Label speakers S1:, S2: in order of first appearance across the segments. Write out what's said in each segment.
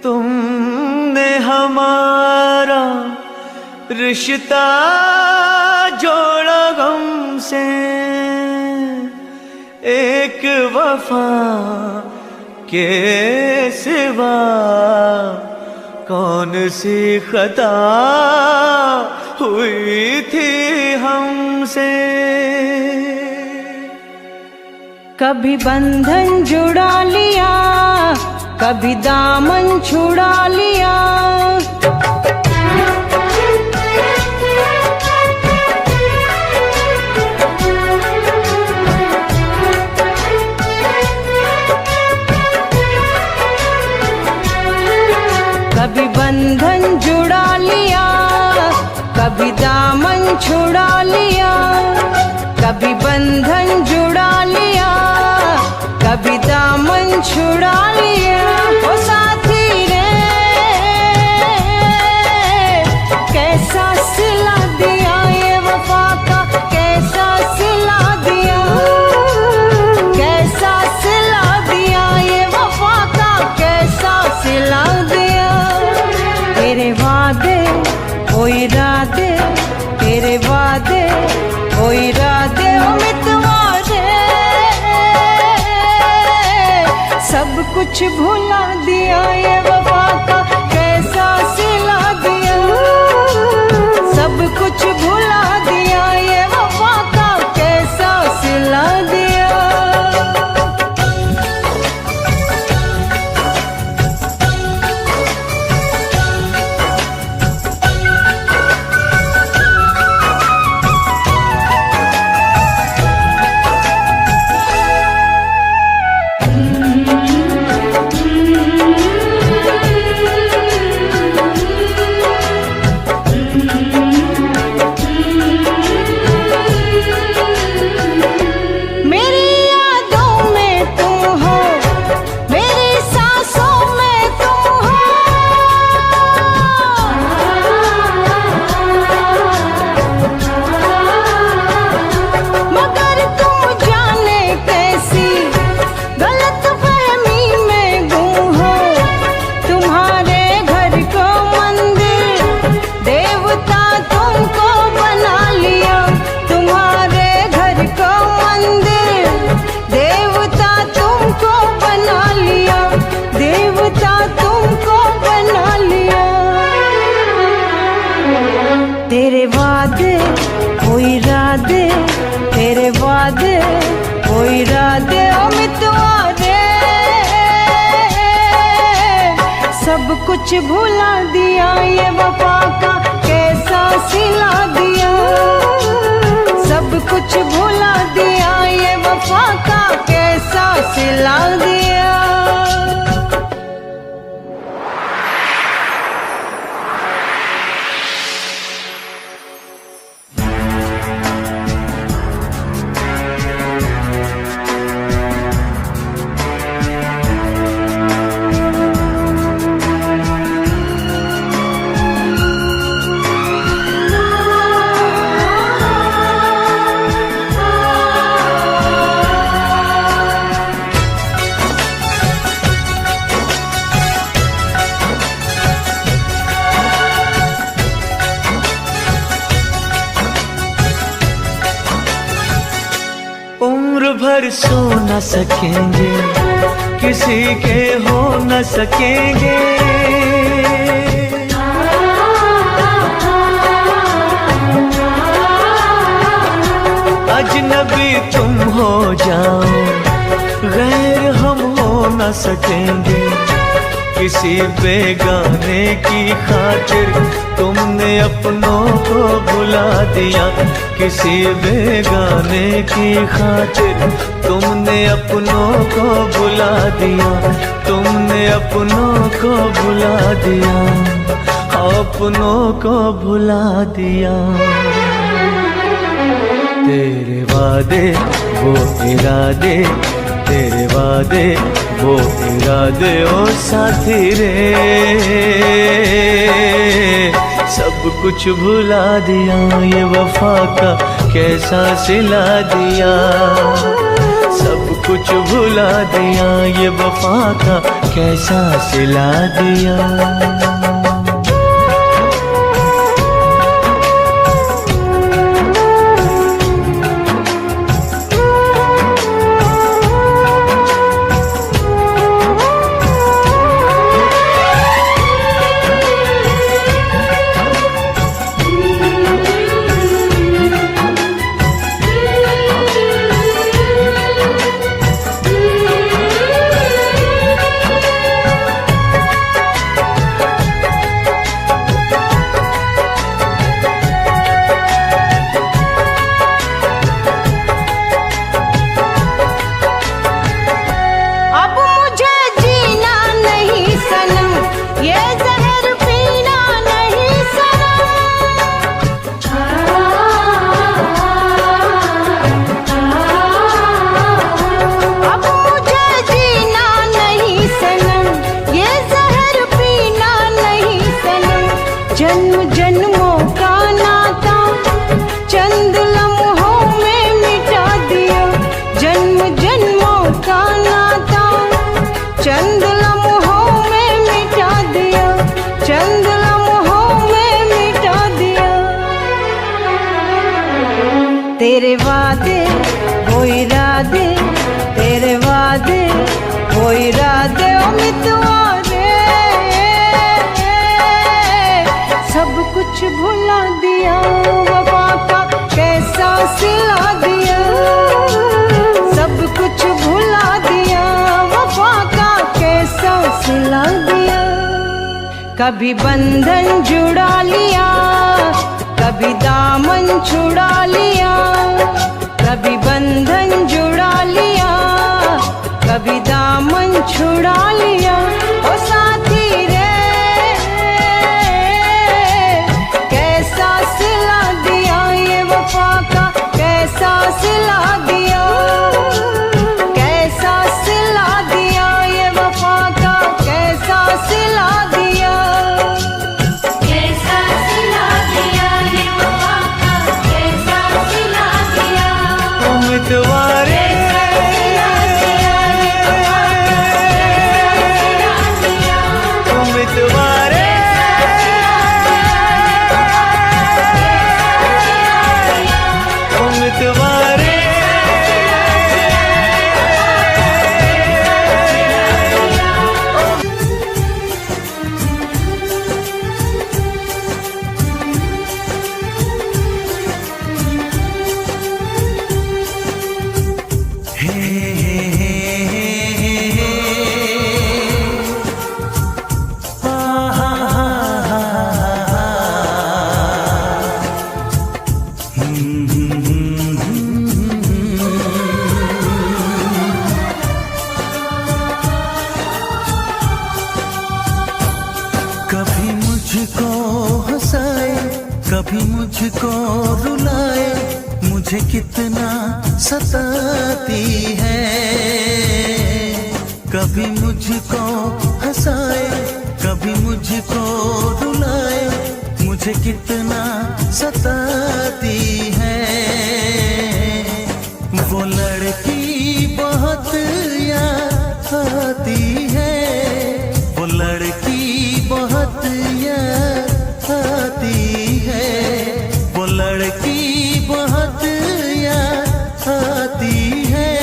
S1: तुमने हमारा रिश्ता जोड़ा गम से, एक वफा के सिवा कौन सी खता हुई थी हमसे।
S2: कभी बंधन जुड़ा लिया, कभी दामन छुड़ा लिया। कभी बंधन जुड़ा लिया, कभी दामन छुड़ा लिया। कभी बंधन जुड़ा लिया, कभी दामन छुड़ा लिया। ओ साथी रे कैसा सिला दिया ये वफा का, कैसा सिला दिया, कैसा सिला दिया ये वफा का, कैसा सिला दिया। तेरे वादे ओ इरादे, तेरे वादे ओ इरादे ओ मितवादे, सब कुछ भुला दिया ये वफा का, कैसा सिला दिया। सब कुछ भुला दिया ये वफा का, कैसा सिला दिया। तेरे वादे ओ इरादे, तेरे वादे ओ इरादे ओ मितवादे, सब कुछ भुला दिया ये वफा का, कैसा सिला दिया। सब कुछ भुला दिया ये वफा का, कैसा सिला दिया।
S1: उम्र भर सो न सकेंगे, किसी के हो न सकेंगे। अजनबी तुम हो जाओ, गैर हम हो न सकेंगे। किसी बेगाने की खातिर तुमने अपनों को भुला दिया। किसी बेगाने की खातिर तुमने अपनों को भुला दिया। तुमने अपनों को भुला दिया, अपनों को भुला दिया। तेरे वादे वो इरादे, तेरे वादे वो इरादे ओ साथी रे, सब कुछ भुला दिया ये वफा का, कैसा सिला दिया। सब कुछ भुला दिया, ये वफा का कैसा सिला दिया।
S2: जन्म जन्मों का नाता चंद लम्हों में मिटा दिया, जन्म जन्मों का नाता चंद लम्हों में मिटा दिया, चंद लम्हों में मिटा दिया। तेरे वादे वो इरादे, तेरे वादे वो इरादे उम्मीदवारे सब कुछ भुला दिया, वफा का कैसा सिला दिया। सब कुछ भुला दिया, वफा का कैसा सिला दिया। कभी बंधन जुड़ा लिया, कभी दामन छुड़ा लिया, कभी बंधन जुड़ा लिया, कभी दामन छुड़ा लिया। ओ साथी रे कैसा सिला दिया, ये वफा का कैसा सिला दिया, कैसा सिला दिया, ये वफा का कैसा सिला दिया,
S3: कैसा सिला दिया, ये वफा का कैसा सिला दिया।
S1: उम्मीदवारे उम्मीदवारे उम्मीदवारे कभी मुझको हंसाए, कभी मुझको रुलाए, मुझे कितना सताती है। कभी मुझको हंसाए, कभी मुझको रुलाए, मुझे कितना सताती है। वो लड़की बहुत याद आती है, वो लड़की बहुत याद आती है, वो लड़की बहुत याद आती है,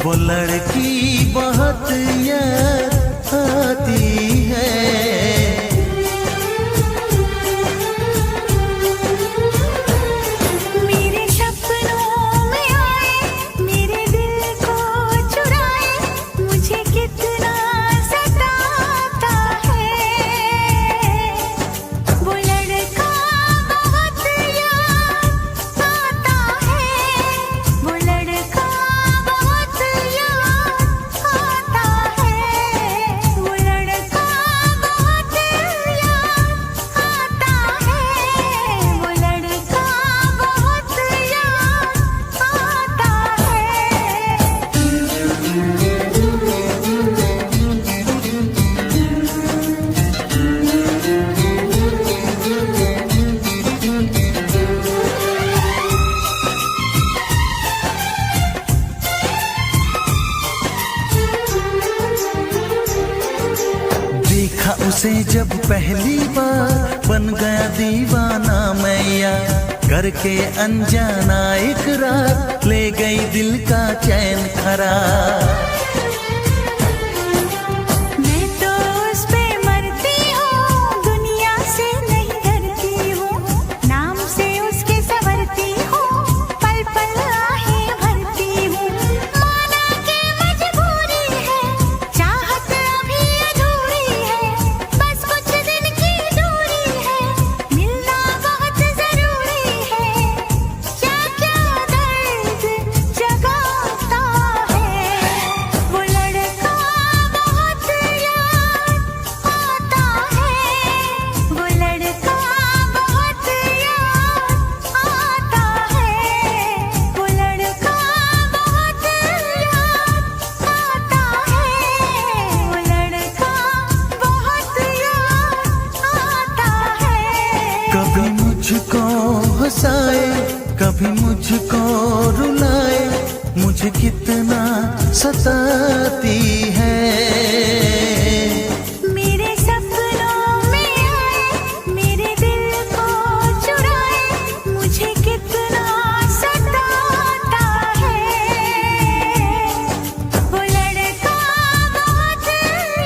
S1: वो लड़की बहुत याद आती है।
S3: मेरे सपनों में आए, मेरे दिल को चुराए, मुझे कितना
S4: उसे जब पहली बार बन गया दीवाना मैया, करके अनजाना इकरार ले गई दिल का चैन करार।
S2: मैं तो उस पे मरती हूँ, दुनिया से नहीं डरती हूँ, नाम से उसके संवरती हूँ, पल पल आहें भरती हूँ। माना कि मजबूरी है, चाहत अभी अधूरी है, बस कुछ दिन की दूरी है, मिलना बहुत जरूरी है। क्या क्या दर्द जगाता है, वो लड़का बहुत याद आता है, वो लड़का बहुत याद आता है, वो लड़का बहुत याद आता है, वो लड़का बहुत याद आता है।
S4: कभी मुझको हंसाए, कभी मुझको रुलाए, मुझे कितना सताती है।
S2: मेरे सपनों में आए, मेरे दिल को चुराए, मुझे कितना सताता है। वो लड़का बहुत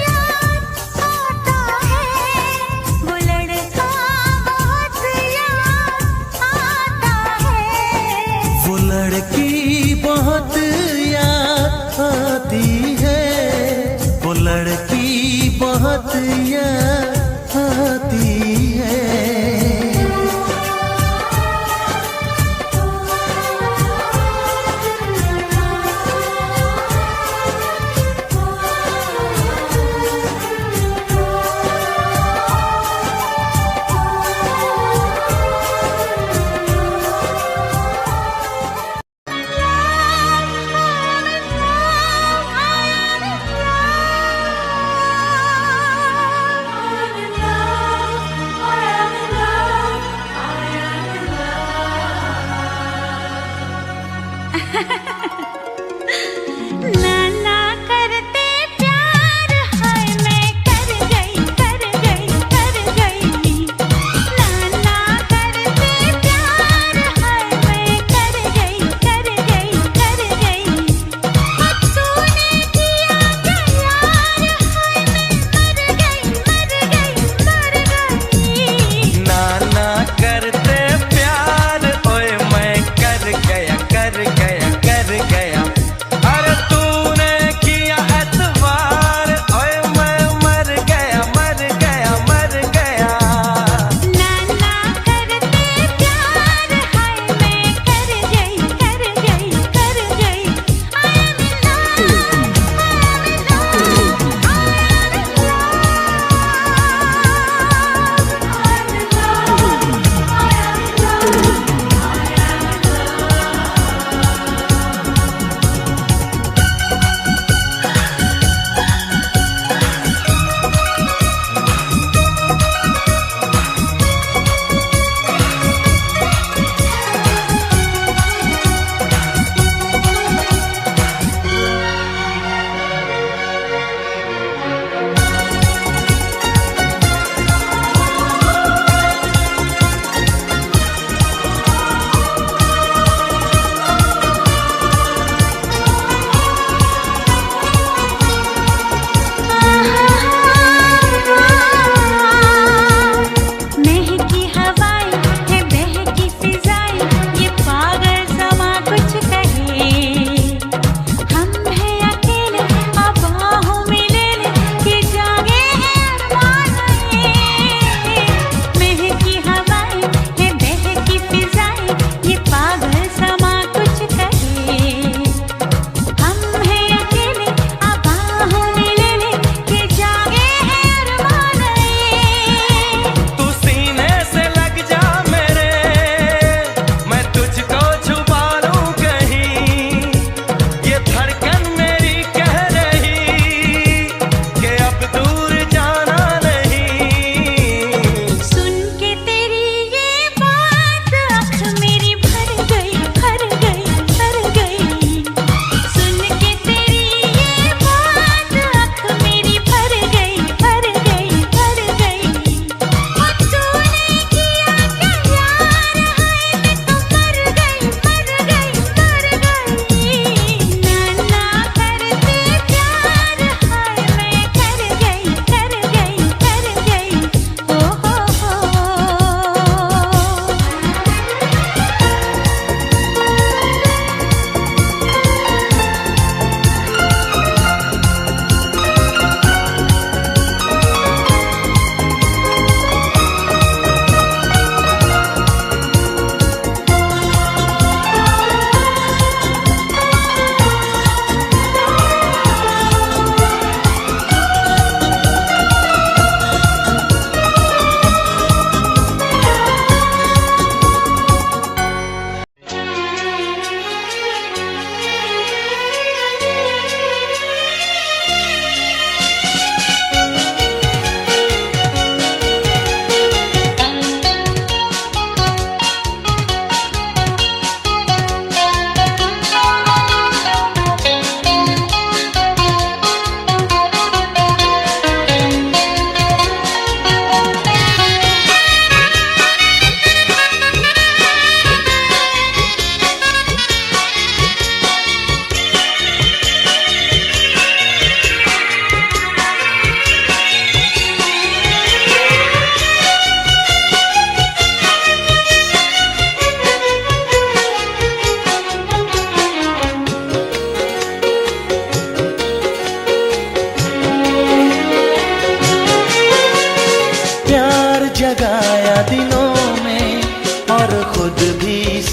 S2: याद आता है, वो लड़का बहुत याद आता है।
S4: वो लड़की बहुत याद आती है।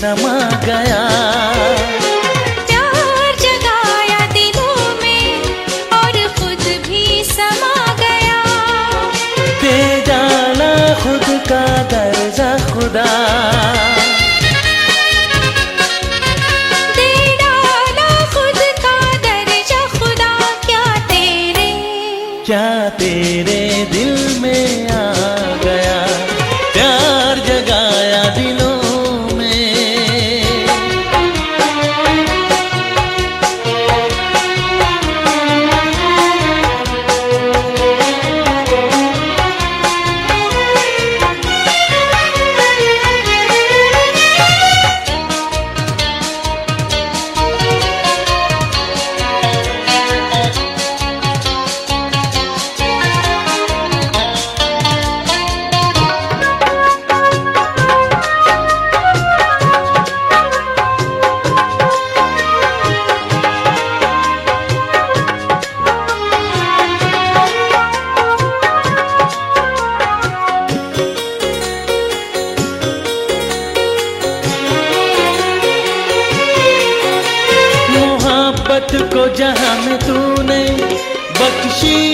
S4: समा गया।
S3: प्यार जगाया दिलों में और खुद भी समा गया।
S4: दे डाला खुद का दर्जा खुदा,
S3: दे डाला खुद का दर्जा खुदा। क्या
S4: तेरे दिल में आ गया, प्यार जगाया दिलों में। मोहब्बत को जहां में तूने बख्शी